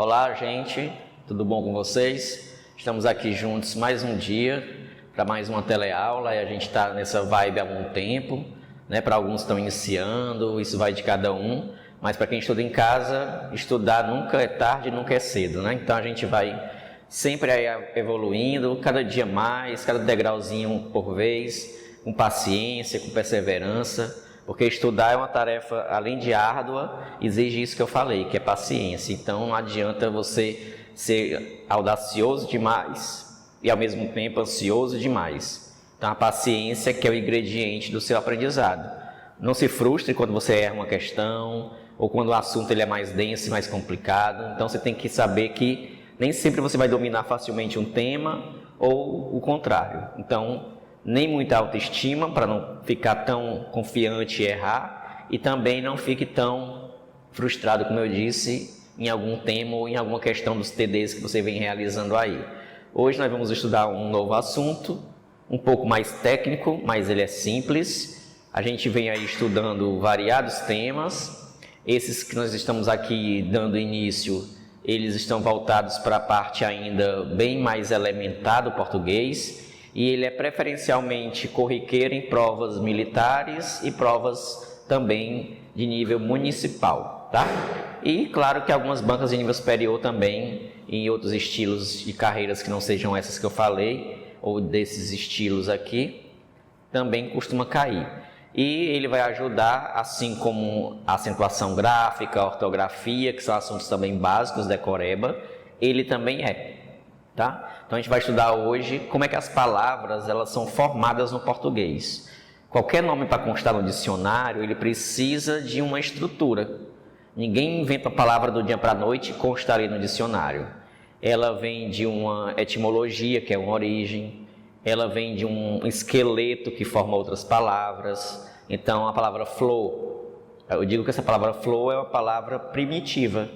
Olá, gente, tudo bom com vocês? Estamos aqui juntos mais um dia para mais uma teleaula e a gente está nessa vibe há algum tempo, né? Para alguns estão iniciando, isso vai de cada um, mas para quem estuda em casa, estudar nunca é tarde, nunca é cedo, né? Então a gente vai sempre aí evoluindo, cada dia mais, cada degrauzinho por vez, com paciência, com perseverança. Porque estudar é uma tarefa, além de árdua, exige isso que eu falei, que é paciência. Então não adianta você ser audacioso demais e ao mesmo tempo ansioso demais. Então a paciência que é o ingrediente do seu aprendizado. Não se frustre quando você erra uma questão ou quando o assunto ele é mais denso e mais complicado. Então você tem que saber que nem sempre você vai dominar facilmente um tema ou o contrário. Então nem muita autoestima para não ficar tão confiante e errar, e também não fique tão frustrado, como eu disse, em algum tema ou em alguma questão dos TDs que você vem realizando aí. Hoje nós vamos estudar um novo assunto, um pouco mais técnico, mas ele é simples. A gente vem aí estudando variados temas. Esses que nós estamos aqui dando início, eles estão voltados para a parte ainda bem mais elementar do português, e ele é preferencialmente corriqueiro em provas militares e provas também de nível municipal, tá? E claro que algumas bancas de nível superior também, em outros estilos de carreiras que não sejam essas que eu falei, ou desses estilos aqui, também costuma cair. E ele vai ajudar, assim como a acentuação gráfica, a ortografia, que são assuntos também básicos da decoreba, ele também é. Tá? Então a gente vai estudar hoje como é que as palavras elas são formadas no português. Qualquer nome para constar no dicionário, ele precisa de uma estrutura. Ninguém inventa a palavra do dia para a noite e consta ali no dicionário. Ela vem de uma etimologia, que é uma origem. Ela vem de um esqueleto que forma outras palavras. Então a palavra flor, eu digo que essa palavra flor é uma palavra primitiva.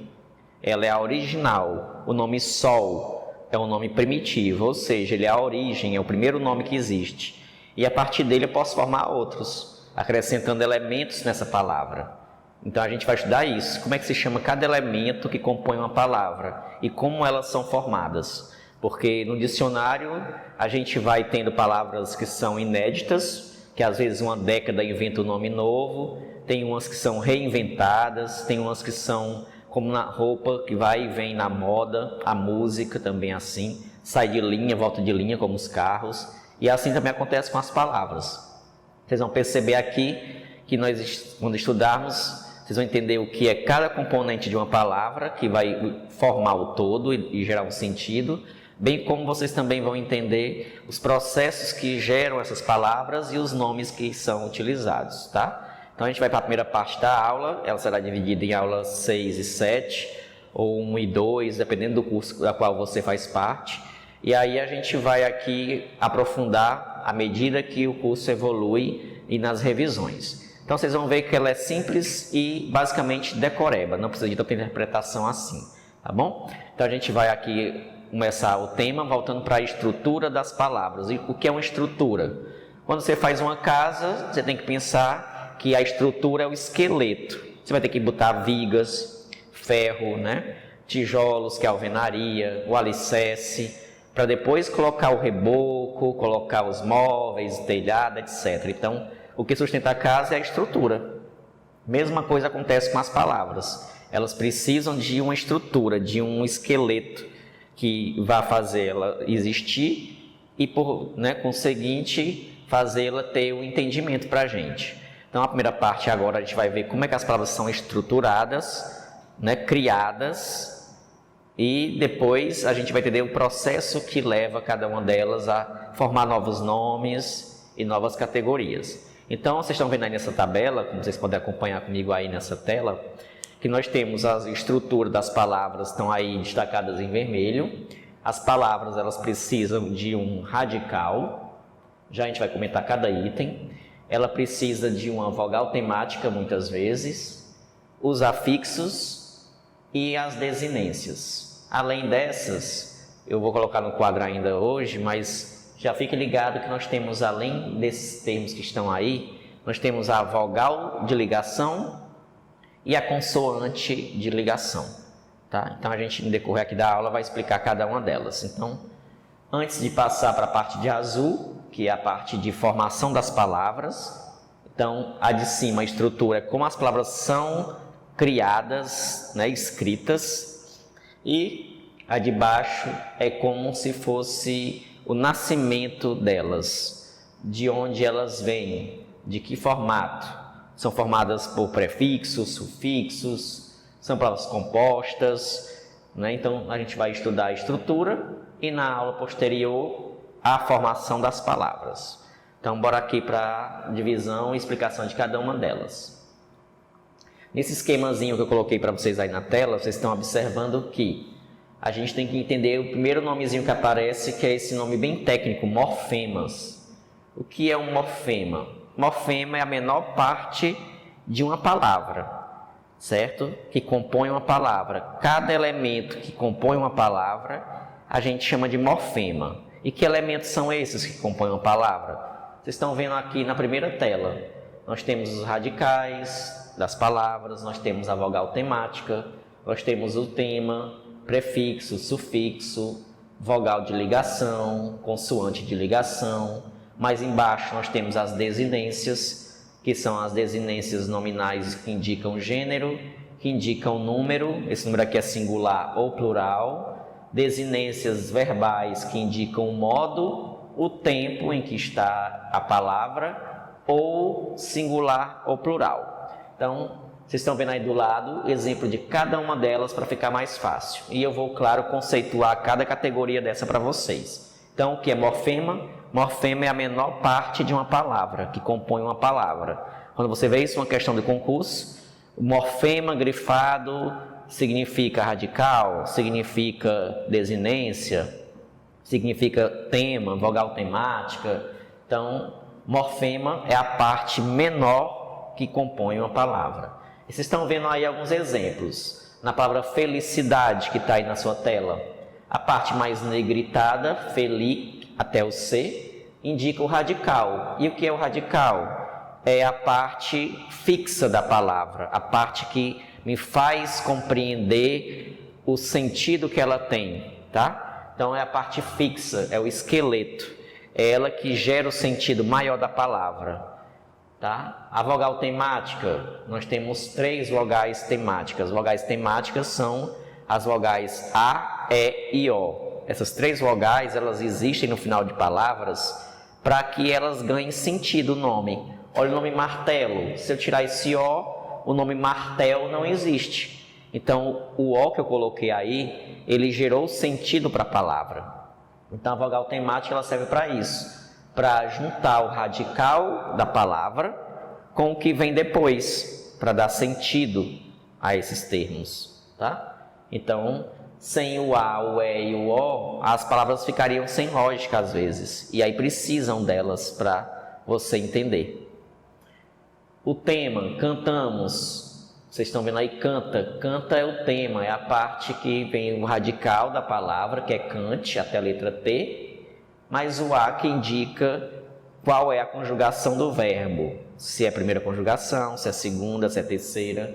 Ela é a original. O nome sol é um nome primitivo, ou seja, ele é a origem, é o primeiro nome que existe. E a partir dele eu posso formar outros, acrescentando elementos nessa palavra. Então a gente vai estudar isso, como é que se chama cada elemento que compõe uma palavra e como elas são formadas. Porque no dicionário a gente vai tendo palavras que são inéditas, que às vezes uma década inventa um nome novo, tem umas que são reinventadas, tem umas que são como na roupa, que vai e vem na moda, a música também assim, sai de linha, volta de linha, como os carros, e assim também acontece com as palavras. Vocês vão perceber aqui que nós, quando estudarmos, vocês vão entender o que é cada componente de uma palavra, que vai formar o todo e gerar um sentido, bem como vocês também vão entender os processos que geram essas palavras e os nomes que são utilizados, tá? Então a gente vai para a primeira parte da aula, ela será dividida em aulas 6 e 7, ou 1 e 2, dependendo do curso da qual você faz parte. E aí a gente vai aqui aprofundar à medida que o curso evolui e nas revisões. Então vocês vão ver que ela é simples e basicamente decoreba, não precisa de tanta interpretação assim, tá bom? Então a gente vai aqui começar o tema voltando para a estrutura das palavras. E o que é uma estrutura? Quando você faz uma casa, você tem que pensar que a estrutura é o esqueleto. Você vai ter que botar vigas, ferro, né? Tijolos, que é a alvenaria, o alicerce, para depois colocar o reboco, colocar os móveis, o telhado, etc. Então, o que sustenta a casa é a estrutura. Mesma coisa acontece com as palavras. Elas precisam de uma estrutura, de um esqueleto que vá fazê-la existir e, por conseguinte, fazê-la ter um entendimento para a gente. Então, a primeira parte agora a gente vai ver como é que as palavras são estruturadas, criadas, e depois a gente vai entender o processo que leva cada uma delas a formar novos nomes e novas categorias. Então, vocês estão vendo aí nessa tabela, como vocês podem acompanhar comigo aí nessa tela, que nós temos a estrutura das palavras, estão aí destacadas em vermelho. As palavras, elas precisam de um radical, já a gente vai comentar cada item. Ela precisa de uma vogal temática, muitas vezes, os afixos e as desinências. Além dessas, eu vou colocar no quadro ainda hoje, mas já fique ligado que nós temos, além desses termos que estão aí, nós temos a vogal de ligação e a consoante de ligação. tá? Então a gente, no decorrer aqui da aula, vai explicar cada uma delas. Então, antes de passar para a parte de azul, que é a parte de formação das palavras, então a de cima, a estrutura, é como as palavras são criadas, né, escritas, e a de baixo é como se fosse o nascimento delas, de onde elas vêm, de que formato. São formadas por prefixos, sufixos, são palavras compostas, né? Então a gente vai estudar a estrutura e na aula posterior a formação das palavras. Então bora aqui para a divisão e explicação de cada uma delas. Nesse esquemazinho que eu coloquei para vocês aí na tela, vocês estão observando que a gente tem que entender o primeiro nomezinho que aparece, que é esse nome bem técnico, morfemas. O que é um morfema? Morfema é a menor parte de uma palavra, certo? Que compõe uma palavra. Cada elemento que compõe uma palavra, a gente chama de morfema. E que elementos são esses que compõem uma palavra? Vocês estão vendo aqui na primeira tela. Nós temos os radicais das palavras, nós temos a vogal temática, nós temos o tema, prefixo, sufixo, vogal de ligação, consoante de ligação. Mais embaixo nós temos as desinências, que são as desinências nominais que indicam gênero, que indicam número, esse número aqui é singular ou plural. Desinências verbais que indicam o modo, o tempo em que está a palavra, ou singular ou plural. Então, vocês estão vendo aí do lado o exemplo de cada uma delas para ficar mais fácil. E eu vou, claro, conceituar cada categoria dessa para vocês. Então, o que é morfema? Morfema é a menor parte de uma palavra, que compõe uma palavra. Quando você vê isso, uma questão de concurso, o morfema grifado significa radical, significa desinência, significa tema, vogal temática. Então, morfema é a parte menor que compõe uma palavra. E vocês estão vendo aí alguns exemplos. Na palavra felicidade, que está aí na sua tela, a parte mais negritada, feli, até o C, indica o radical. E o que é o radical? É a parte fixa da palavra, a parte que me faz compreender o sentido que ela tem, tá? Então é a parte fixa, é o esqueleto, é ela que gera o sentido maior da palavra, tá? A vogal temática, nós temos 3 vogais temáticas. Vogais temáticas são as vogais A, E e O. Essas 3 vogais, elas existem no final de palavras para que elas ganhem sentido o nome. Olha o nome martelo, se eu tirar esse O nome martel não existe. Então, o O que eu coloquei aí, ele gerou sentido para a palavra. Então, a vogal temática ela serve para isso, para juntar o radical da palavra com o que vem depois, para dar sentido a esses termos, tá? Então, sem o A, o E e o O, as palavras ficariam sem lógica às vezes, e aí precisam delas para você entender. O tema, cantamos, vocês estão vendo aí, canta. Canta é o tema, é a parte que vem o radical da palavra, que é cante, até a letra T, mas o A que indica qual é a conjugação do verbo. Se é a primeira conjugação, se é a segunda, se é a terceira.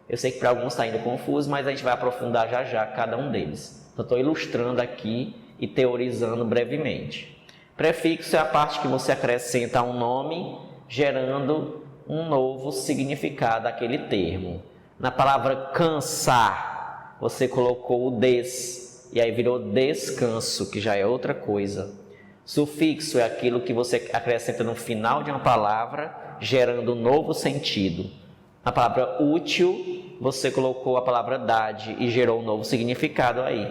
Eu sei que para alguns está ainda confuso, mas a gente vai aprofundar já já cada um deles. Então, estou ilustrando aqui e teorizando brevemente. Prefixo é a parte que você acrescenta a um nome, gerando um novo significado àquele termo. Na palavra cansar, você colocou o des, e aí virou descanso, que já é outra coisa. Sufixo é aquilo que você acrescenta no final de uma palavra, gerando um novo sentido. Na palavra útil, você colocou a palavra dade e gerou um novo significado aí.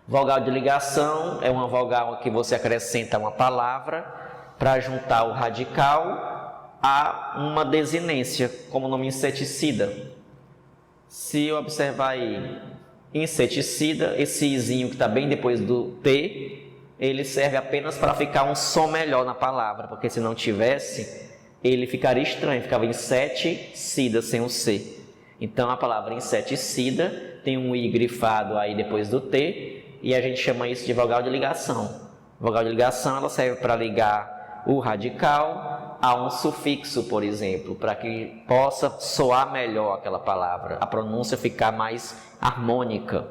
Vogal de ligação é uma vogal que você acrescenta uma palavra para juntar o radical a uma desinência, como o nome inseticida. Se eu observar aí, inseticida, esse izinho que está bem depois do T, ele serve apenas para ficar um som melhor na palavra, porque se não tivesse, ele ficaria estranho, ficava inseticida sem o C. Então a palavra inseticida tem um I grifado aí depois do T, e a gente chama isso de vogal de ligação. Vogal de ligação ela serve para ligar o radical a um sufixo, por exemplo, para que possa soar melhor aquela palavra, a pronúncia ficar mais harmônica.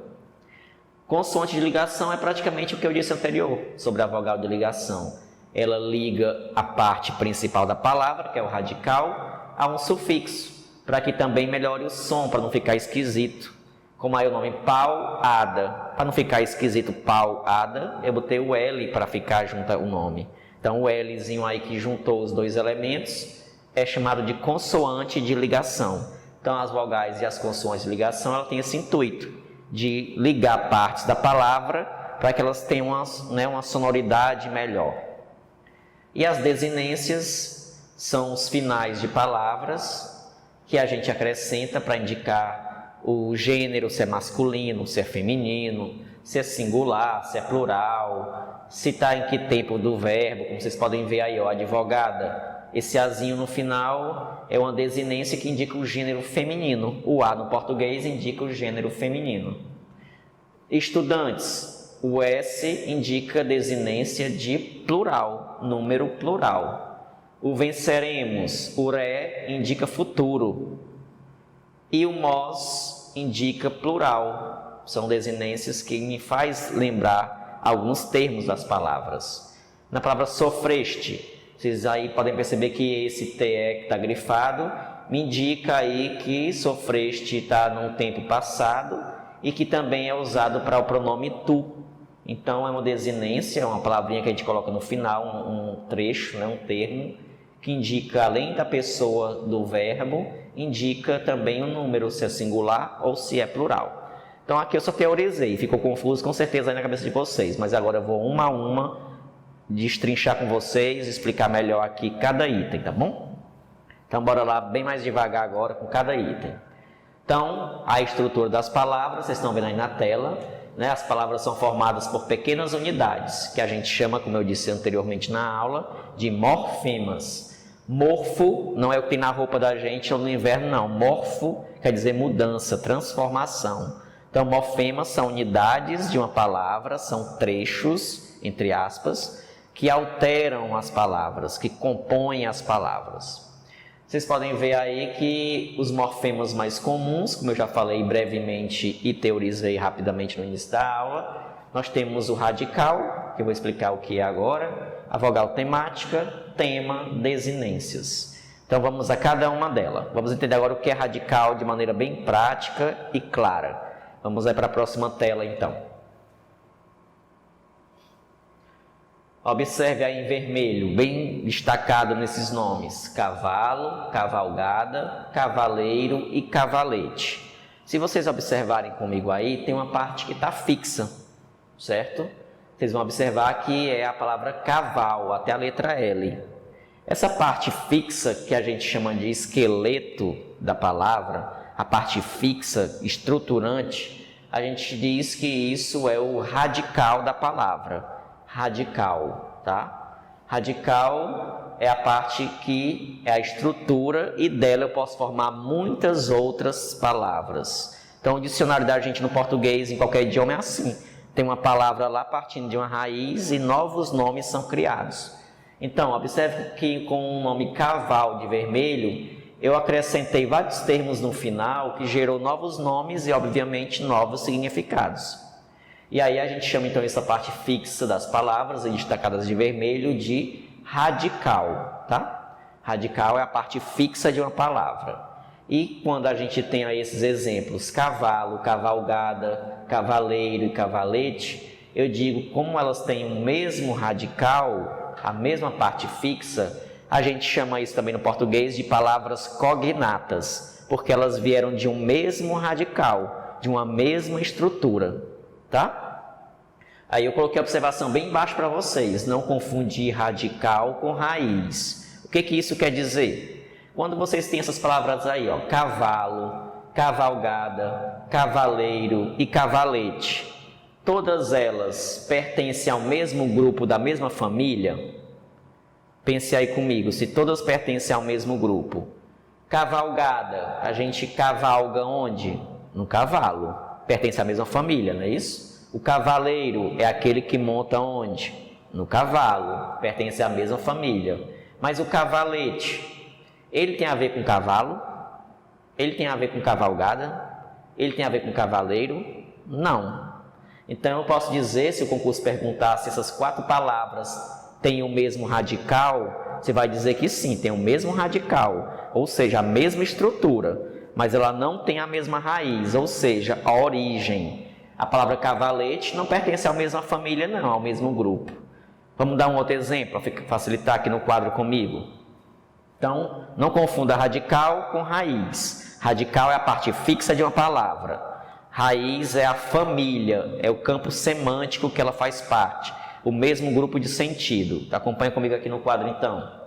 Consoante de ligação é praticamente o que eu disse anterior sobre a vogal de ligação. Ela liga a parte principal da palavra, que é o radical, a um sufixo, para que também melhore o som, para não ficar esquisito. Como aí o nome pau-ada, para não ficar esquisito pau-ada, eu botei o L para ficar junto ao nome. Então o Lzinho aí que juntou os dois elementos é chamado de consoante de ligação. Então as vogais e as consoantes de ligação, ela tem esse intuito de ligar partes da palavra para que elas tenham uma sonoridade melhor. E as desinências são os finais de palavras que a gente acrescenta para indicar o gênero, se é masculino, se é feminino, se é singular, se é plural, se está em que tempo do verbo, como vocês podem ver aí, ó, advogada. Esse azinho no final é uma desinência que indica o gênero feminino. O A no português indica o gênero feminino. Estudantes, o S indica desinência de plural, número plural. O venceremos, o Ré indica futuro. E o MOS indica plural. São desinências que me faz lembrar alguns termos das palavras. Na palavra sofreste, vocês aí podem perceber que esse TE que está grifado me indica aí que sofreste está num tempo passado e que também é usado para o pronome tu. Então é uma desinência, é uma palavrinha que a gente coloca no final, um trecho, um termo, que indica, além da pessoa do verbo, indica também o número, se é singular ou se é plural. Então aqui eu só teorizei, ficou confuso com certeza aí na cabeça de vocês, mas agora eu vou uma a uma destrinchar com vocês, explicar melhor aqui cada item, tá bom? Então bora lá bem mais devagar agora com cada item. Então, a estrutura das palavras, vocês estão vendo aí na tela, né? As palavras são formadas por pequenas unidades, que a gente chama, como eu disse anteriormente na aula, de morfemas. Morfo não é o que tem na roupa da gente ou no inverno, não. Morfo quer dizer mudança, transformação. Então, morfemas são unidades de uma palavra, são trechos, entre aspas, que alteram as palavras, que compõem as palavras. Vocês podem ver aí que os morfemas mais comuns, como eu já falei brevemente e teorizei rapidamente no início da aula, nós temos o radical, que eu vou explicar o que é agora, a vogal temática, tema, desinências. Então vamos a cada uma delas. Vamos entender agora o que é radical de maneira bem prática e clara. Vamos aí para a próxima tela então. Observe aí em vermelho, bem destacado nesses nomes, cavalo, cavalgada, cavaleiro e cavalete. Se vocês observarem comigo aí, tem uma parte que está fixa, certo? Vocês vão observar que é a palavra cavalo, até a letra L. Essa parte fixa, que a gente chama de esqueleto da palavra, a parte fixa, estruturante, a gente diz que isso é o radical da palavra. Radical, tá? Radical é a parte que é a estrutura e dela eu posso formar muitas outras palavras. Então, o dicionário da gente no português, em qualquer idioma, é assim. Tem uma palavra lá partindo de uma raiz e novos nomes são criados. Então, observe que com o nome cavalo de vermelho, eu acrescentei vários termos no final que gerou novos nomes e, obviamente, novos significados. E aí a gente chama então essa parte fixa das palavras, destacadas de vermelho, de radical, tá? Radical é a parte fixa de uma palavra. E quando a gente tem aí esses exemplos, cavalo, cavalgada, cavaleiro e cavalete, eu digo, como elas têm o mesmo radical, a mesma parte fixa, a gente chama isso também no português de palavras cognatas, porque elas vieram de um mesmo radical, de uma mesma estrutura. Tá? Aí eu coloquei a observação bem embaixo para vocês, não confundir radical com raiz. O que isso quer dizer? Quando vocês têm essas palavras aí, ó, cavalo, cavalgada, cavaleiro e cavalete, todas elas pertencem ao mesmo grupo da mesma família? Pense aí comigo, se todas pertencem ao mesmo grupo. Cavalgada, a gente cavalga onde? No cavalo. Pertence à mesma família, não é isso? O cavaleiro é aquele que monta onde? No cavalo, pertence à mesma família. Mas o cavalete, ele tem a ver com cavalo? Ele tem a ver com cavalgada? Ele tem a ver com cavaleiro? Não. Então eu posso dizer, se o concurso perguntar se essas 4 palavras têm o mesmo radical, você vai dizer que sim, tem o mesmo radical, ou seja, a mesma estrutura, mas ela não tem a mesma raiz, ou seja, a origem. A palavra cavalete não pertence à mesma família, não, ao mesmo grupo. Vamos dar um outro exemplo, para facilitar aqui no quadro comigo. Então, não confunda radical com raiz. Radical é a parte fixa de uma palavra. Raiz é a família, é o campo semântico que ela faz parte. O mesmo grupo de sentido. Acompanha comigo aqui no quadro, então.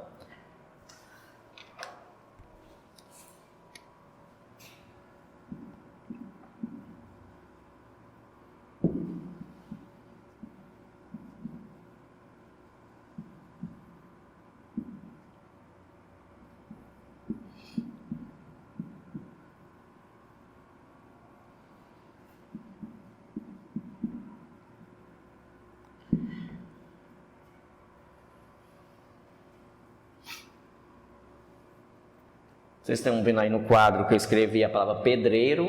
Vocês estão vendo aí no quadro que eu escrevi a palavra pedreiro,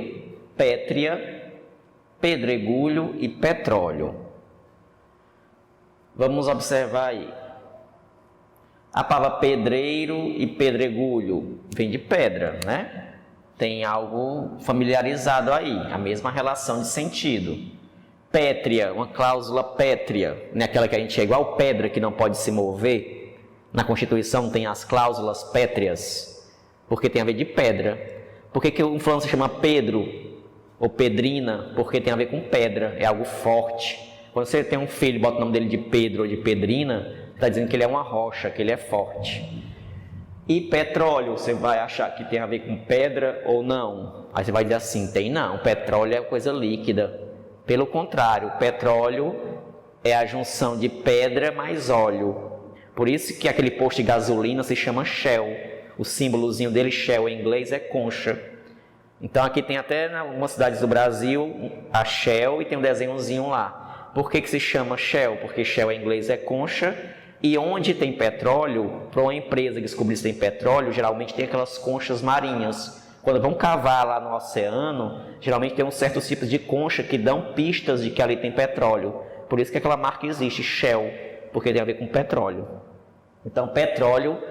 pétrea, pedregulho e petróleo. Vamos observar aí. A palavra pedreiro e pedregulho vem de pedra, né? Tem algo familiarizado aí, a mesma relação de sentido. Pétrea, uma cláusula pétrea, né? Aquela que a gente é igual pedra que não pode se mover. Na Constituição tem as cláusulas pétreas. Porque tem a ver de pedra. Por que um fulano se chama Pedro ou Pedrina? Porque tem a ver com pedra, é algo forte. Quando você tem um filho e bota o nome dele de Pedro ou de Pedrina, está dizendo que ele é uma rocha, que ele é forte. E petróleo, você vai achar que tem a ver com pedra ou não? Aí você vai dizer assim, tem não, petróleo é coisa líquida. Pelo contrário, petróleo é a junção de pedra mais óleo. Por isso que aquele posto de gasolina se chama Shell. O símbolozinho dele, Shell, em inglês, é concha. Então aqui tem até em algumas cidades do Brasil a Shell e tem um desenhozinho lá. Por que se chama Shell? Porque Shell em inglês é concha. E onde tem petróleo, para uma empresa descobrir se tem petróleo, geralmente tem aquelas conchas marinhas. Quando vão cavar lá no oceano, geralmente tem uns certos tipos de concha que dão pistas de que ali tem petróleo. Por isso que aquela marca existe, Shell, porque tem a ver com petróleo. Então petróleo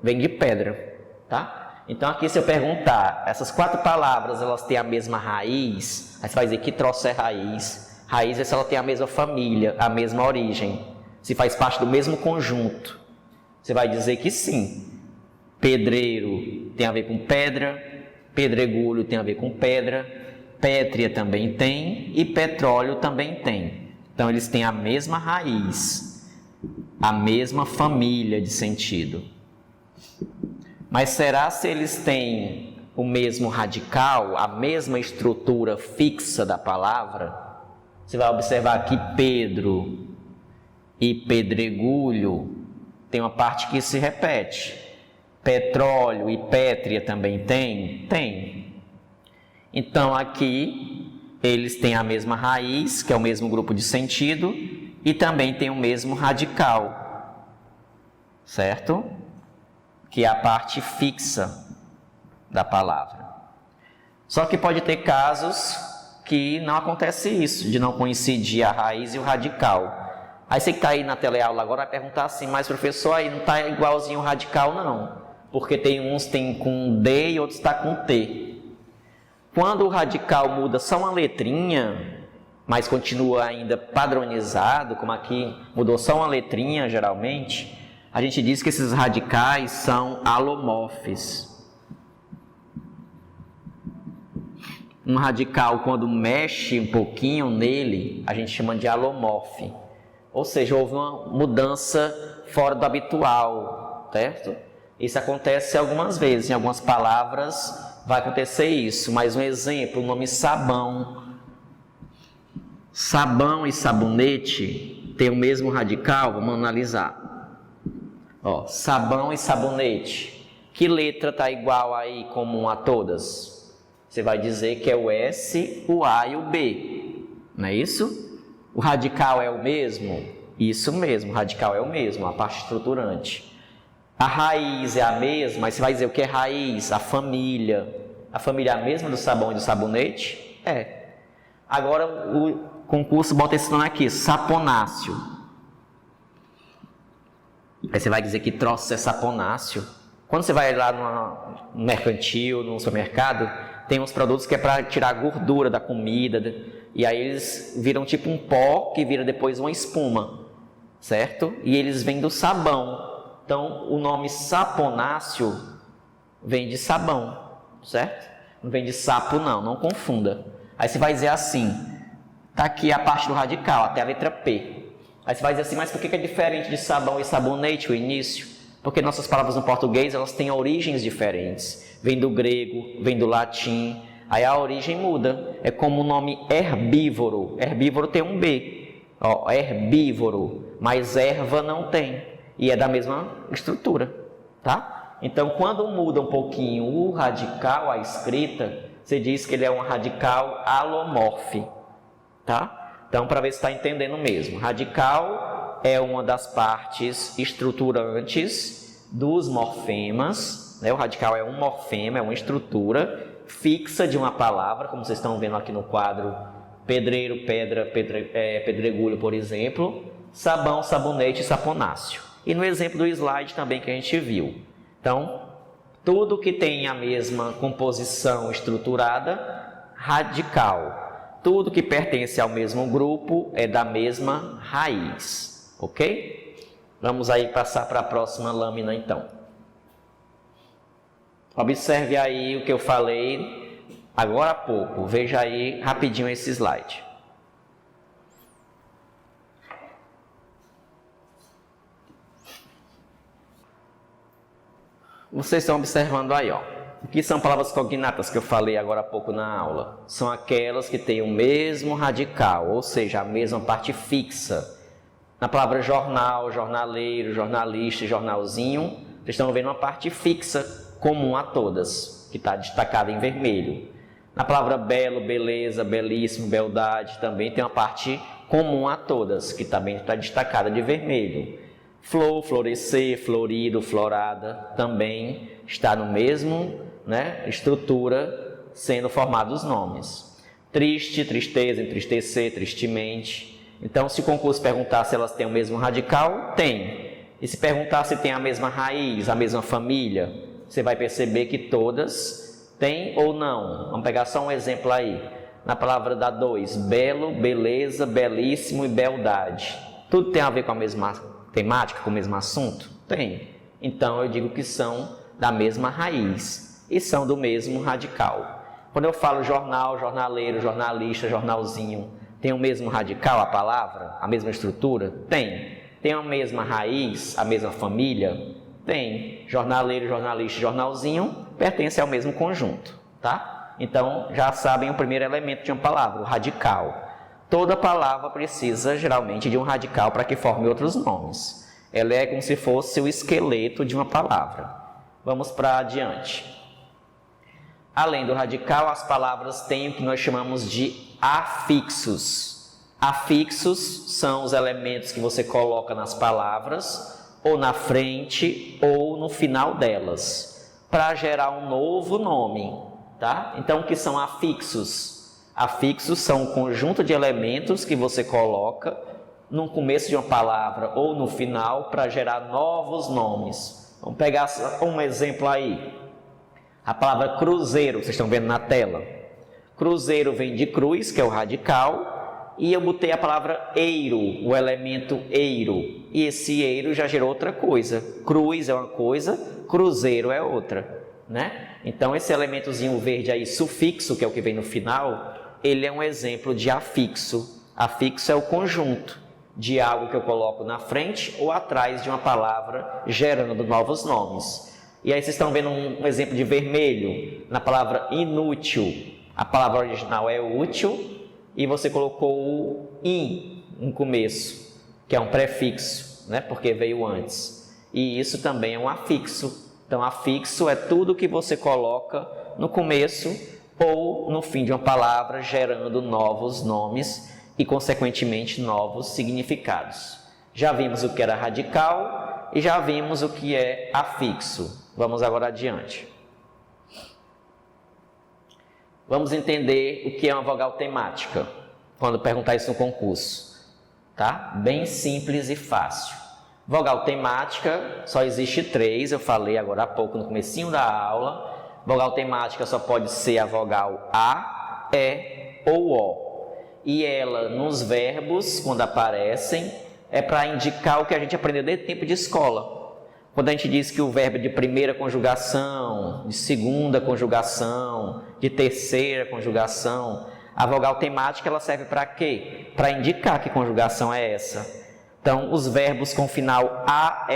vem de pedra. Tá? Então aqui se eu perguntar, essas 4 palavras elas têm a mesma raiz, aí você vai dizer que troço é raiz. Raiz é se ela tem a mesma família, a mesma origem, se faz parte do mesmo conjunto. Você vai dizer que sim. Pedreiro tem a ver com pedra, pedregulho tem a ver com pedra, pétrea também tem e petróleo também tem. Então eles têm a mesma raiz, a mesma família de sentido. Mas será se eles têm o mesmo radical, a mesma estrutura fixa da palavra? Você vai observar que Pedro e pedregulho tem uma parte que se repete. Petróleo e pétrea também tem? Tem. Então aqui eles têm a mesma raiz, que é o mesmo grupo de sentido, e também tem o mesmo radical. Certo? Que é a parte fixa da palavra. Só que pode ter casos que não acontece isso, de não coincidir a raiz e o radical. Aí você que está aí na teleaula agora vai perguntar assim, mas professor, aí não está igualzinho o radical não, porque tem uns tem com D e outros está com T. Quando o radical muda só uma letrinha, mas continua ainda padronizado, como aqui mudou só uma letrinha geralmente, a gente diz que esses radicais são alomorfes. Um radical, quando mexe um pouquinho nele, a gente chama de alomorfe. Ou seja, houve uma mudança fora do habitual, certo? Isso acontece algumas vezes, em algumas palavras vai acontecer isso. Mais um exemplo, o nome sabão. Sabão e sabonete têm o mesmo radical? Vamos analisar. Ó, sabão e sabonete. Que letra está igual aí, comum a todas? Você vai dizer que é o S, o A e o B. Não é isso? O radical é o mesmo? Isso mesmo, radical é o mesmo, a parte estruturante. A raiz é a mesma, mas você vai dizer o que é raiz? A família. A família é a mesma do sabão e do sabonete? É. Agora o concurso bota esse nome aqui, saponáceo. Aí você vai dizer que troço é saponáceo. Quando você vai lá no mercantil, no supermercado, tem uns produtos que é para tirar a gordura da comida, e aí eles viram tipo um pó que vira depois uma espuma, certo? E eles vêm do sabão. Então, o nome saponáceo vem de sabão, certo? Não vem de sapo não confunda. Aí você vai dizer assim, tá aqui a parte do radical, até a letra P. Aí você vai dizer assim, mas por que é diferente de sabão e sabonete, o início? Porque nossas palavras no português, elas têm origens diferentes. Vem do grego, vem do latim, aí a origem muda. É como o nome herbívoro. Herbívoro tem um B, ó, herbívoro, mas erva não tem. E é da mesma estrutura, tá? Então, quando muda um pouquinho o radical, a escrita, você diz que ele é um radical alomorfe, tá? Então, para ver se está entendendo mesmo. Radical é uma das partes estruturantes dos morfemas, né? O radical é um morfema, é uma estrutura fixa de uma palavra, como vocês estão vendo aqui no quadro pedreiro, pedra, pedregulho, por exemplo, sabão, sabonete e saponáceo. E no exemplo do slide também que a gente viu. Então, tudo que tem a mesma composição estruturada, radical. Tudo que pertence ao mesmo grupo é da mesma raiz. Ok? Vamos aí passar para a próxima lâmina então. Observe aí o que eu falei agora há pouco. Veja aí rapidinho esse slide. Vocês estão observando aí, ó. O que são palavras cognatas que eu falei agora há pouco na aula? São aquelas que têm o mesmo radical, ou seja, a mesma parte fixa. Na palavra jornal, jornaleiro, jornalista, jornalzinho, vocês estão vendo uma parte fixa comum a todas, que está destacada em vermelho. Na palavra belo, beleza, belíssimo, beldade, também tem uma parte comum a todas, que também está destacada de vermelho. Flor, florescer, florido, florada, também está no mesmo, né, estrutura, sendo formados os nomes. Triste, tristeza, entristecer, tristemente. Então, se o concurso perguntar se elas têm o mesmo radical, tem. E se perguntar se tem a mesma raiz, a mesma família, você vai perceber que todas têm ou não. Vamos pegar só um exemplo aí. Na palavra da 2, belo, beleza, belíssimo e beldade. Tudo tem a ver com a mesma temática, com o mesmo assunto? Tem. Então, eu digo que são da mesma raiz e são do mesmo radical. Quando eu falo jornal, jornaleiro, jornalista, jornalzinho, tem o mesmo radical a palavra? A mesma estrutura? Tem. Tem a mesma raiz, a mesma família? Tem. Jornaleiro, jornalista, jornalzinho pertence ao mesmo conjunto, tá? Então, já sabem o primeiro elemento de uma palavra, o radical. Toda palavra precisa, geralmente, de um radical para que forme outros nomes. Ela é como se fosse o esqueleto de uma palavra. Vamos para adiante. Além do radical, as palavras têm o que nós chamamos de afixos. Afixos são os elementos que você coloca nas palavras, ou na frente, ou no final delas, para gerar um novo nome, tá? Então, o que são afixos? Afixos são um conjunto de elementos que você coloca no começo de uma palavra ou no final para gerar novos nomes. Vamos pegar um exemplo aí. A palavra cruzeiro, vocês estão vendo na tela. Cruzeiro vem de cruz, que é o radical, e eu botei a palavra eiro, o elemento eiro. E esse eiro já gerou outra coisa. Cruz é uma coisa, cruzeiro é outra, né? Então, esse elementozinho verde aí, sufixo, que é o que vem no final, ele é um exemplo de afixo. Afixo é o conjunto de algo que eu coloco na frente ou atrás de uma palavra, gerando novos nomes. E aí vocês estão vendo um exemplo de vermelho na palavra inútil. A palavra original é útil e você colocou o in no começo, que é um prefixo, né? Porque veio antes. E isso também é um afixo. Então, afixo é tudo que você coloca no começo ou no fim de uma palavra, gerando novos nomes e, consequentemente, novos significados. Já vimos o que era radical e já vimos o que é afixo. Vamos agora adiante. Vamos entender o que é uma vogal temática, quando perguntar isso no concurso. Tá? Bem simples e fácil. Vogal temática, só existe 3, eu falei agora há pouco no comecinho da aula. Vogal temática só pode ser a vogal A, E ou O. E ela, nos verbos, quando aparecem, é para indicar o que a gente aprendeu desde o tempo de escola. Quando a gente diz que o verbo de primeira conjugação, de segunda conjugação, de terceira conjugação, a vogal temática ela serve para quê? Para indicar que conjugação é essa. Então, os verbos com final AR,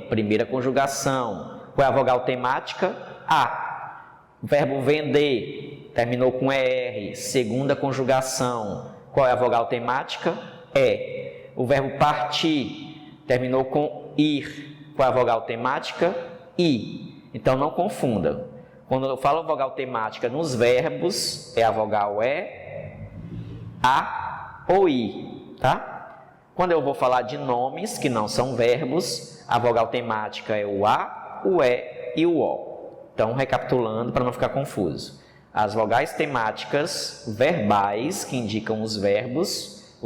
primeira conjugação, qual é a vogal temática? A. O verbo vender, terminou com ER, segunda conjugação, qual é a vogal temática? E. O verbo partir, terminou com ir, qual é a vogal temática? I. Então, não confunda. Quando eu falo vogal temática nos verbos, é a vogal E, A ou I, tá? Quando eu vou falar de nomes que não são verbos, a vogal temática é o A, o E e o O. Então, recapitulando para não ficar confuso. As vogais temáticas verbais, que indicam os verbos,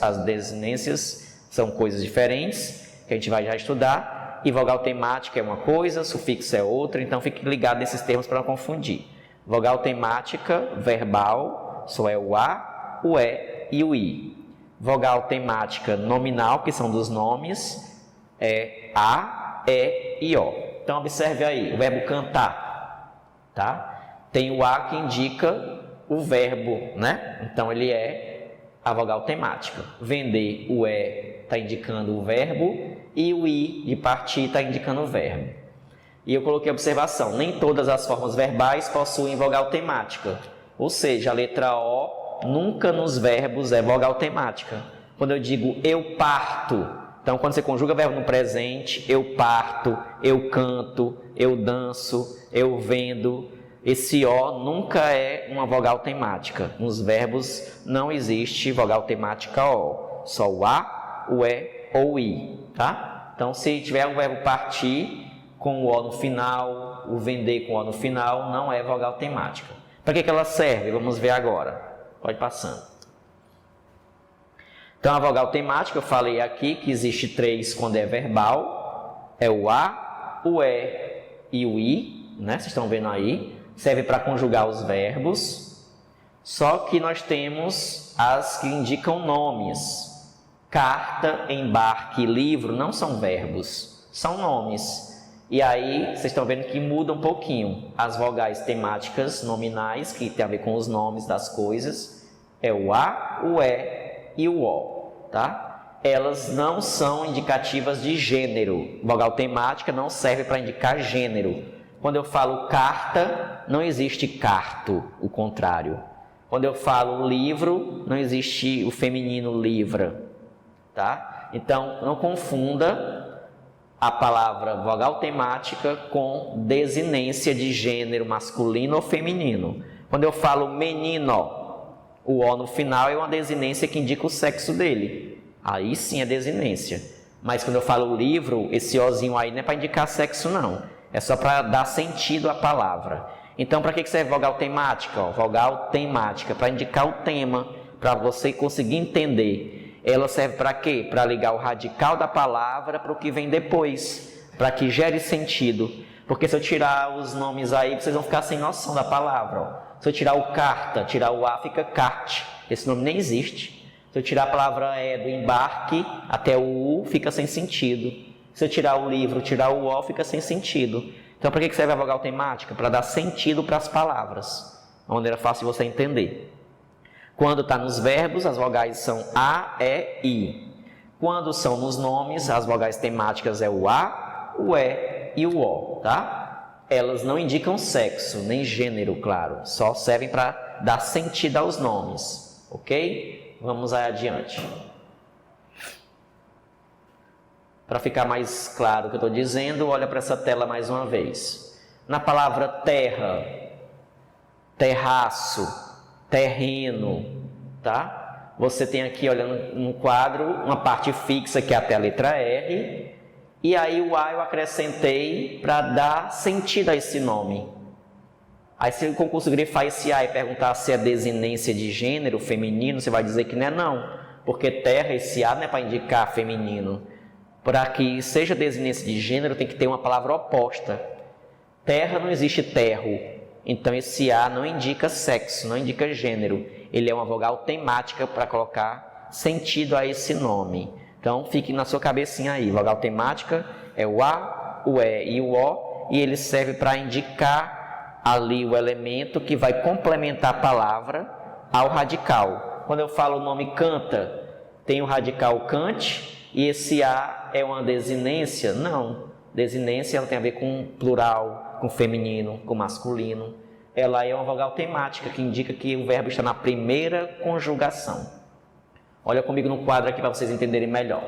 as desinências são coisas diferentes, que a gente vai já estudar. E vogal temática é uma coisa, sufixo é outra, então fique ligado nesses termos para não confundir. Vogal temática verbal só é o A, o E e o I. Vogal temática nominal, que são dos nomes, é A, E e O. Então, observe aí, o verbo cantar, tá? Tem o A que indica o verbo, né? Então, ele é a vogal temática. Vender, o E está indicando o verbo e o I de partir está indicando o verbo. E eu coloquei a observação, nem todas as formas verbais possuem vogal temática. Ou seja, a letra O nunca nos verbos é vogal temática. Quando eu digo eu parto, então quando você conjuga verbo no presente, eu parto, eu canto, eu danço, eu vendo, esse O nunca é uma vogal temática. Nos verbos não existe vogal temática O, só o A, o E ou o I, tá? Então se tiver o verbo partir com o O no final, o vender com o O no final, não é vogal temática. Para que ela serve? Vamos ver agora. Pode ir passando. Então, a vogal temática, eu falei aqui que existe 3 quando é verbal. É o A, o E e o I, né? Vocês estão vendo aí. Serve para conjugar os verbos. Só que nós temos as que indicam nomes. Carta, embarque, livro não são verbos, são nomes. E aí, vocês estão vendo que muda um pouquinho. As vogais temáticas nominais, que tem a ver com os nomes das coisas, é o A, o E e o O, tá? Elas não são indicativas de gênero. Vogal temática não serve para indicar gênero. Quando eu falo carta, não existe carto, o contrário. Quando eu falo livro, não existe o feminino livra, tá? Então, não confunda a palavra vogal temática com desinência de gênero masculino ou feminino. Quando eu falo menino, o O no final é uma desinência que indica o sexo dele. Aí sim é desinência. Mas quando eu falo livro, esse Ozinho aí não é para indicar sexo não. É só para dar sentido à palavra. Então para que serve vogal temática? Vogal temática, para indicar o tema, para você conseguir entender. Ela serve para quê? Para ligar o radical da palavra para o que vem depois, para que gere sentido. Porque se eu tirar os nomes aí, vocês vão ficar sem noção da palavra. Ó. Se eu tirar o carta, tirar o A, fica carte. Esse nome nem existe. Se eu tirar a palavra E do embarque, até o U, fica sem sentido. Se eu tirar o livro, tirar o O, fica sem sentido. Então, para que serve a vogal temática? Para dar sentido para as palavras. Uma maneira fácil de você entender. Quando está nos verbos, as vogais são A, E, I. Quando são nos nomes, as vogais temáticas é o A, o E e o O, tá? Elas não indicam sexo, nem gênero, claro. Só servem para dar sentido aos nomes, ok? Vamos aí adiante. Para ficar mais claro o que eu estou dizendo, olha para essa tela mais uma vez. Na palavra terra, terraço, terreno, tá? você tem aqui, olhando no quadro, uma parte fixa que é até a letra R, e aí o A eu acrescentei para dar sentido a esse nome. Aí se o concurso grifar esse A e perguntar se é desinência de gênero feminino, você vai dizer que não é não, porque terra, esse A não é para indicar feminino. Para que seja desinência de gênero tem que ter uma palavra oposta. Terra não existe terro, então esse A não indica sexo, não indica gênero. Ele é uma vogal temática para colocar sentido a esse nome. Então fique na sua cabecinha aí, vogal temática é o A, o E e o O, e ele serve para indicar ali o elemento que vai complementar a palavra ao radical. Quando eu falo o nome canta, tem o radical cante, e esse A é uma desinência? Não, desinência não tem a ver com plural, com feminino, com masculino. Ela é uma vogal temática que indica que o verbo está na primeira conjugação. Olha comigo no quadro aqui para vocês entenderem melhor.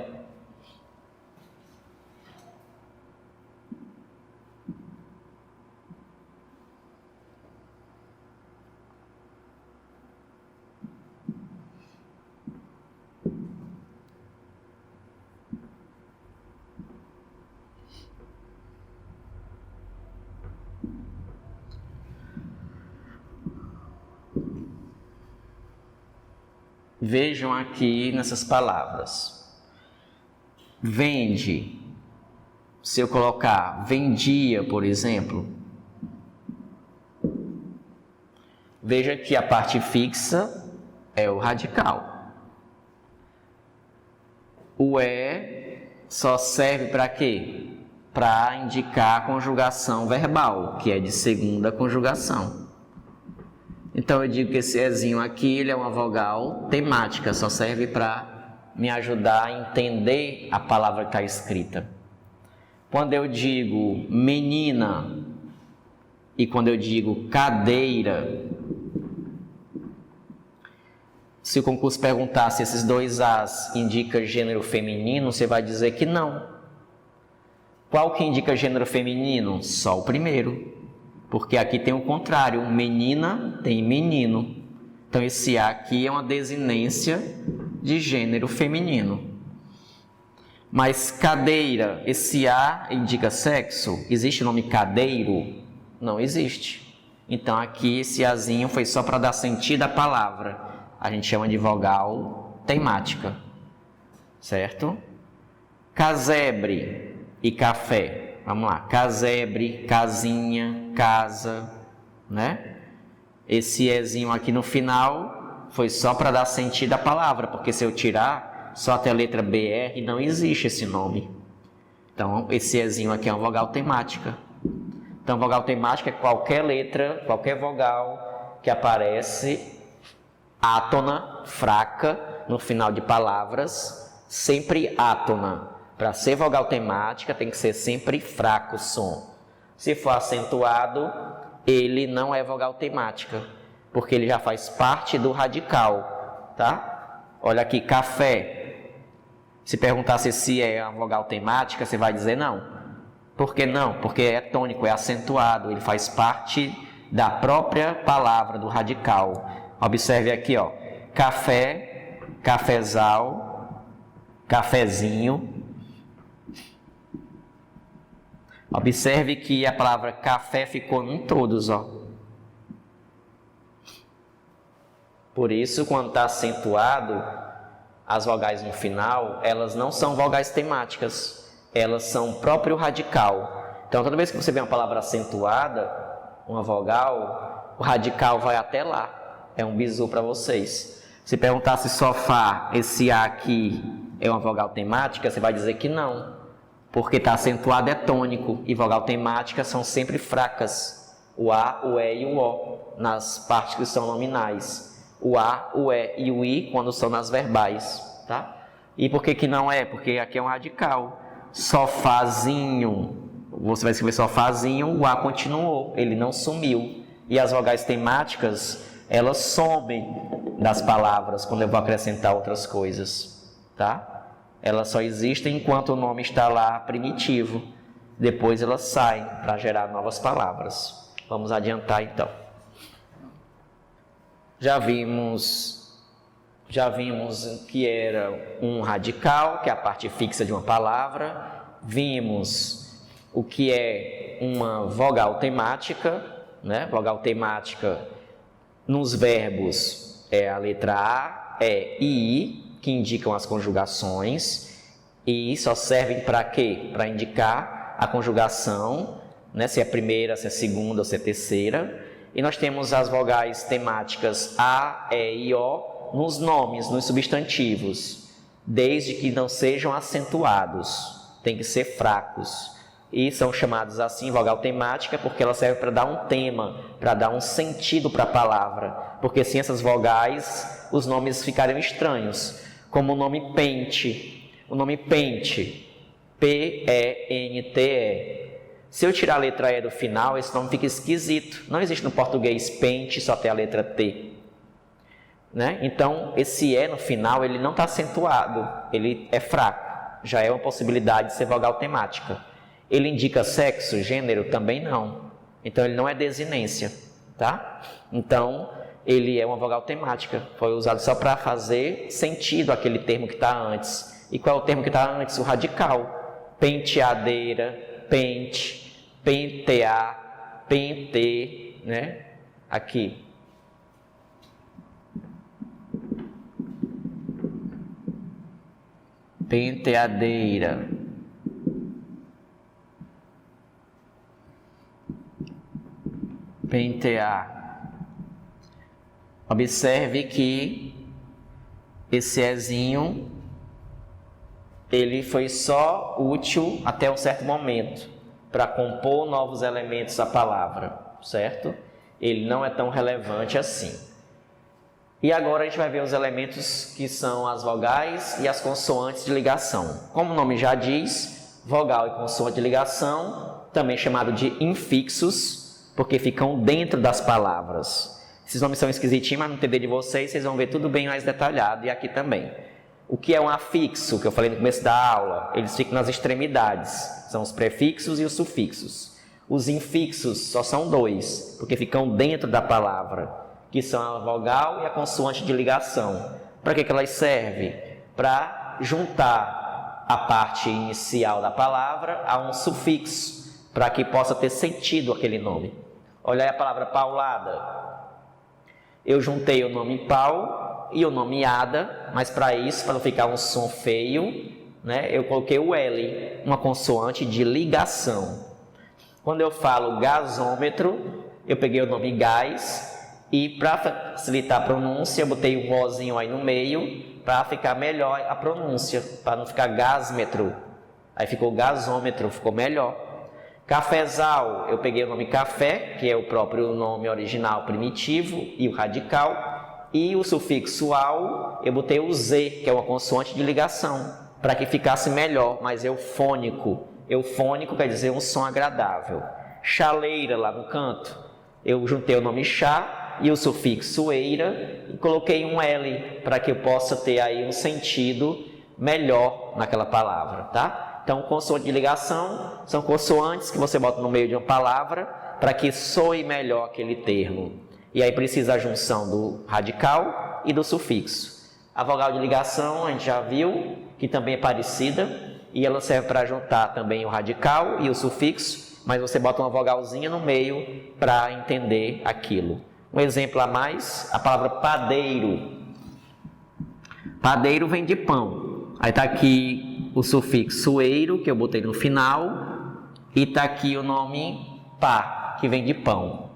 Vejam aqui nessas palavras. Vende. Se eu colocar vendia, por exemplo, veja que a parte fixa é o radical. O E só serve para quê? Para indicar a conjugação verbal, que é de segunda conjugação. Então eu digo que esse Ezinho aqui ele é uma vogal temática, só serve para me ajudar a entender a palavra que está escrita. Quando eu digo menina e quando eu digo cadeira, se o concurso perguntar se esses dois As indicam gênero feminino, você vai dizer que não. Qual que indica gênero feminino? Só o primeiro. Porque aqui tem o contrário, menina tem menino. Então esse A aqui é uma desinência de gênero feminino. Mas cadeira, esse A indica sexo? Existe o nome cadeiro? Não existe. Então aqui esse Azinho foi só para dar sentido à palavra. A gente chama de vogal temática. Certo? Casebre e café. Vamos lá, casebre, casinha, casa, né? Esse Ezinho aqui no final foi só para dar sentido à palavra, porque se eu tirar só até a letra BR, não existe esse nome. Então, esse Ezinho aqui é uma vogal temática. Então, vogal temática é qualquer letra, qualquer vogal que aparece átona, fraca, no final de palavras, sempre átona. Para ser vogal temática, tem que ser sempre fraco o som. Se for acentuado, ele não é vogal temática, porque ele já faz parte do radical, tá? Olha aqui, café. Se perguntar se esse é uma vogal temática, você vai dizer não. Por que não? Porque é tônico, é acentuado, ele faz parte da própria palavra, do radical. Observe aqui, ó, café, cafezal, cafezinho. Observe que a palavra café ficou em todos, ó. Por isso, quando está acentuado, as vogais no final, elas não são vogais temáticas, elas são próprio radical. Então, toda vez que você vê uma palavra acentuada, uma vogal, o radical vai até lá. É um bizu para vocês. Se perguntar se sofá, esse A aqui é uma vogal temática, você vai dizer que não. Porque está acentuado é tônico e vogal temática são sempre fracas. O A, o E e o O nas partes que são nominais. O A, o E e o I quando são nas verbais, tá? E por que não é? Porque aqui é um radical. Sofazinho, você vai escrever sofazinho, o A continuou, ele não sumiu. E as vogais temáticas, elas somem das palavras quando eu vou acrescentar outras coisas, tá? Elas só existem enquanto o nome está lá primitivo. Depois elas saem para gerar novas palavras. Vamos adiantar então. Já vimos já vimos que era um radical, que é a parte fixa de uma palavra. Vimos o que é uma vogal temática, né? Vogal temática nos verbos é a letra A, E e I, que indicam as conjugações. E só servem para quê? Para indicar a conjugação, né? Se é a primeira, se é a segunda ou se é a terceira. E nós temos as vogais temáticas A, E e O nos nomes, nos substantivos, desde que não sejam acentuados, tem que ser fracos. E são chamados assim vogal temática porque ela serve para dar um tema, para dar um sentido para a palavra. Porque sem essas vogais, os nomes ficariam estranhos, como o nome pente. O nome pente, P-E-N-T-E. Se eu tirar a letra E do final, esse nome fica esquisito. Não existe no português pente, só tem a letra T. Né? Então, esse E no final, ele não está acentuado, ele é fraco. Já é uma possibilidade de ser vogal temática. Ele indica sexo, gênero? Também não. Então, ele não é desinência, tá? Então, ele é uma vogal temática. Foi usado só para fazer sentido aquele termo que está antes. E qual é o termo que está antes? O radical. Penteadeira, pente, pentear, pentê, né? Aqui. Penteadeira. Pentear. Observe que esse Ezinho, ele foi só útil até um certo momento, para compor novos elementos da palavra, certo? Ele não é tão relevante assim. E agora a gente vai ver os elementos que são as vogais e as consoantes de ligação. Como o nome já diz, vogal e consoante de ligação, também chamado de infixos, porque ficam dentro das palavras. Esses nomes são esquisitinhos, mas no TD de vocês vão ver tudo bem mais detalhado, e aqui também. O que é um afixo, que eu falei no começo da aula? Eles ficam nas extremidades, são os prefixos e os sufixos. Os infixos só são dois, porque ficam dentro da palavra, que são a vogal e a consoante de ligação. Para que elas servem? Para juntar a parte inicial da palavra a um sufixo, para que possa ter sentido aquele nome. Olha aí a palavra paulada. Eu juntei o nome pau e o nome ada, mas para isso, para não ficar um som feio, né, eu coloquei o L, uma consoante de ligação. Quando eu falo gasômetro, eu peguei o nome gás, e para facilitar a pronúncia, eu botei um vozinho aí no meio, para ficar melhor a pronúncia, para não ficar gasmetro. Aí ficou gasômetro, ficou melhor. Cafezal, eu peguei o nome café, que é o próprio nome original primitivo, e o radical. E o sufixo al, eu botei o Z, que é uma consoante de ligação, para que ficasse melhor, mais eufônico. Eufônico quer dizer um som agradável. Chaleira, lá no canto, eu juntei o nome chá e o sufixo eira e coloquei um L para que eu possa ter aí um sentido melhor naquela palavra, tá? Então, consoante de ligação são consoantes que você bota no meio de uma palavra para que soe melhor aquele termo. E aí precisa a junção do radical e do sufixo. A vogal de ligação a gente já viu que também é parecida e ela serve para juntar também o radical e o sufixo, mas você bota uma vogalzinha no meio para entender aquilo. Um exemplo a mais, a palavra padeiro. Padeiro vem de pão. Aí está aqui o sufixo eiro, que eu botei no final, e está aqui o nome pá, que vem de pão.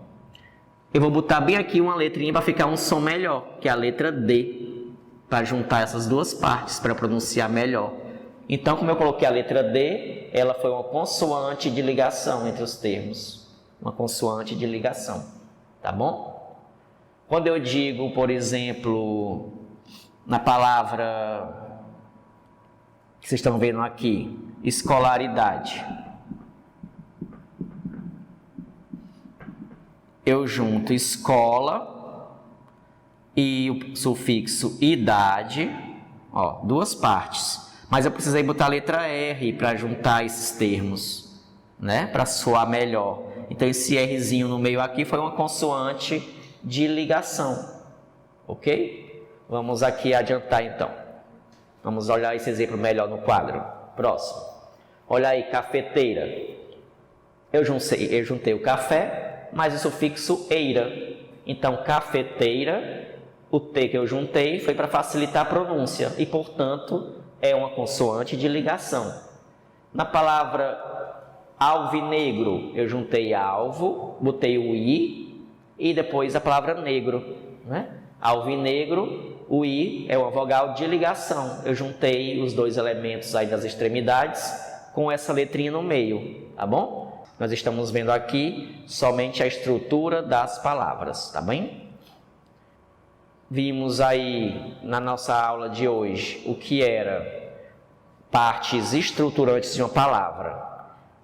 Eu vou botar bem aqui uma letrinha para ficar um som melhor, que é a letra D, para juntar essas duas partes, para pronunciar melhor. Então, como eu coloquei a letra D, ela foi uma consoante de ligação entre os termos. Uma consoante de ligação, tá bom? Quando eu digo, por exemplo, na palavra que vocês estão vendo aqui, escolaridade, eu junto escola e o sufixo idade, ó, duas partes. Mas eu precisei botar a letra R para juntar esses termos, né? Para soar melhor. Então esse Rzinho no meio aqui foi uma consoante de ligação, ok? Vamos aqui adiantar então. Vamos olhar esse exemplo melhor no quadro. Próximo. Olha aí, cafeteira. Eu juntei o café, mais o sufixo eira. Então, cafeteira, o T que eu juntei foi para facilitar a pronúncia e, portanto, é uma consoante de ligação. Na palavra alvinegro, eu juntei alvo, botei o I e depois a palavra negro, né? Alvinegro, o I é uma vogal de ligação. Eu juntei os dois elementos aí das extremidades com essa letrinha no meio, tá bom? Nós estamos vendo aqui somente a estrutura das palavras, tá bem? Vimos aí na nossa aula de hoje o que era partes estruturantes de uma palavra.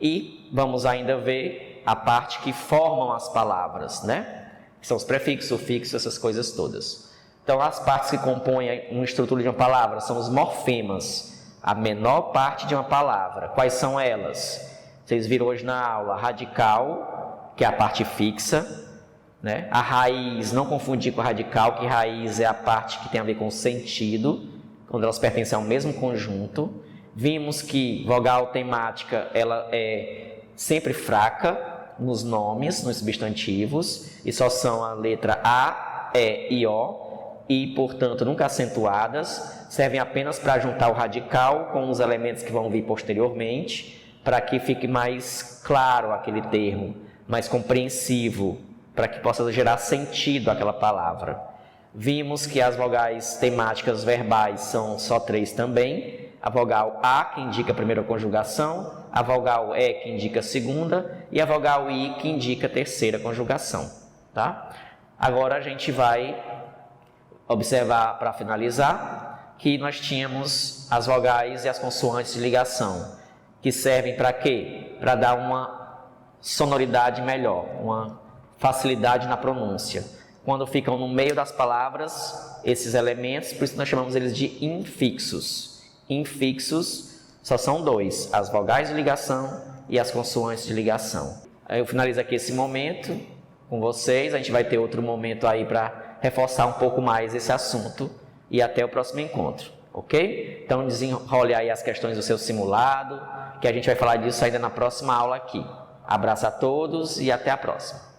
E vamos ainda ver a parte que formam as palavras, né? Que são os prefixos, sufixos, essas coisas todas. Então, as partes que compõem uma estrutura de uma palavra são os morfemas, a menor parte de uma palavra. Quais são elas? Vocês viram hoje na aula, radical, que é a parte fixa, né? A raiz, não confundir com a radical, que raiz é a parte que tem a ver com o sentido, quando elas pertencem ao mesmo conjunto. Vimos que vogal temática, ela é sempre fraca nos nomes, nos substantivos, e só são a letra A, E e O, e, portanto, nunca acentuadas, servem apenas para juntar o radical com os elementos que vão vir posteriormente, para que fique mais claro aquele termo, mais compreensivo, para que possa gerar sentido àquela palavra. Vimos que as vogais temáticas verbais são só 3 também, a vogal A, que indica a primeira conjugação, a vogal E, que indica a segunda, e a vogal I, que indica a terceira conjugação, tá? Agora a gente vai observar, para finalizar, que nós tínhamos as vogais e as consoantes de ligação, que servem para quê? Para dar uma sonoridade melhor, uma facilidade na pronúncia. Quando ficam no meio das palavras, esses elementos, por isso nós chamamos eles de infixos. Infixos só são 2, as vogais de ligação e as consoantes de ligação. Eu finalizo aqui esse momento com vocês, a gente vai ter outro momento aí para reforçar um pouco mais esse assunto e até o próximo encontro, ok? Então desenrole aí as questões do seu simulado, que a gente vai falar disso ainda na próxima aula aqui. Abraço a todos e até a próxima.